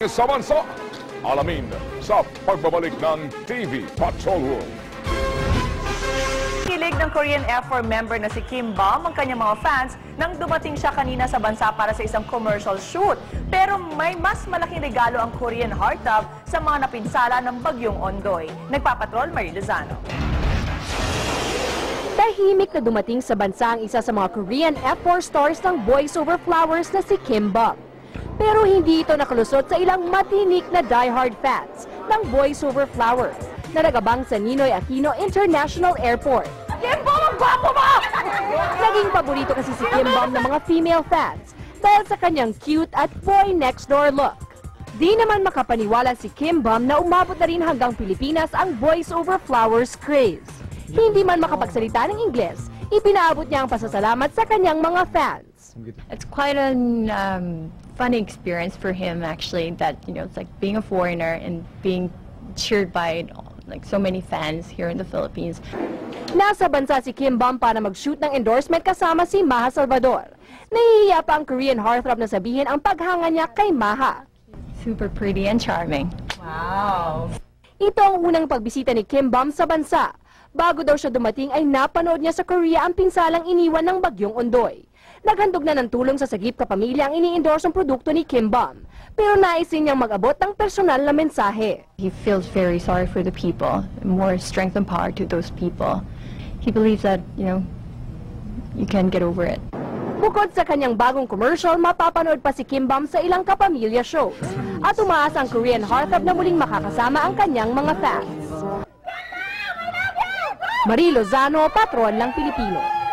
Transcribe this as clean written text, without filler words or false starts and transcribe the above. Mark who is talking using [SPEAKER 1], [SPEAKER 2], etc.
[SPEAKER 1] sa bansa. Alamin sa pagbabalik ng TV Patrol Room.
[SPEAKER 2] Kilig ng Korean Air Force member na si Kim Bum ang kanyang mga fans nang dumating siya kanina sa bansa para sa isang commercial shoot. Pero may mas malaking regalo ang Korean heartthrob sa mga napinsala ng bagyong Ondoy. Nagpapatrol, Marie Lozano.
[SPEAKER 3] Tahimik na dumating sa bansa ang isa sa mga Korean F4 stars ng Boys Over Flowers na si Kim Bum. Pero hindi ito nakalusot sa ilang matinik na diehard fans ng Boys Over Flowers na nagabang sa Ninoy Aquino International Airport. Kim Bum, ang gwapo mo! Naging paborito kasi si Kim Bum ng mga female fans dahil sa kanyang cute at boy next door look. Di naman makapaniwala si Kim Bum na umabot na rin hanggang Pilipinas ang Boys Over Flowers craze. Hindi man makapagsalita ng Ingles, ipinaabot niya ang pasasalamat sa kanyang mga fans.
[SPEAKER 4] It's quite a funny experience for him, actually, that, it's like being a foreigner and being cheered by like so many fans here in the Philippines.
[SPEAKER 3] Nasa bansa si Kim Bum para mag-shoot ng endorsement kasama si Maha Salvador. Nahihiya pa ang Korean heartthrob na sabihin ang paghanga niya kay Maha.
[SPEAKER 4] Super pretty and charming.
[SPEAKER 2] Wow!
[SPEAKER 3] Ito ang unang pagbisita ni Kim Bum sa bansa. Bago daw siya dumating ay napanood niya sa Korea ang pinsalang iniwan ng bagyong Ondoy. Naghandog na ng tulong sa sagip kapamilya ang ini-endorse ang produkto ni Kim Bum. Pero naisin niyang mag-abot ng personal na mensahe.
[SPEAKER 4] He feels very sorry for the people, more strength and power to those people. He believes that, you can get over it.
[SPEAKER 3] Bukod sa kanyang bagong commercial, mapapanood pa si Kim Bum sa ilang kapamilya shows. At umaasa ang Korean heartthrob na muling makakasama ang kanyang mga fans. Marie Lozano, Patrol ng Pilipino.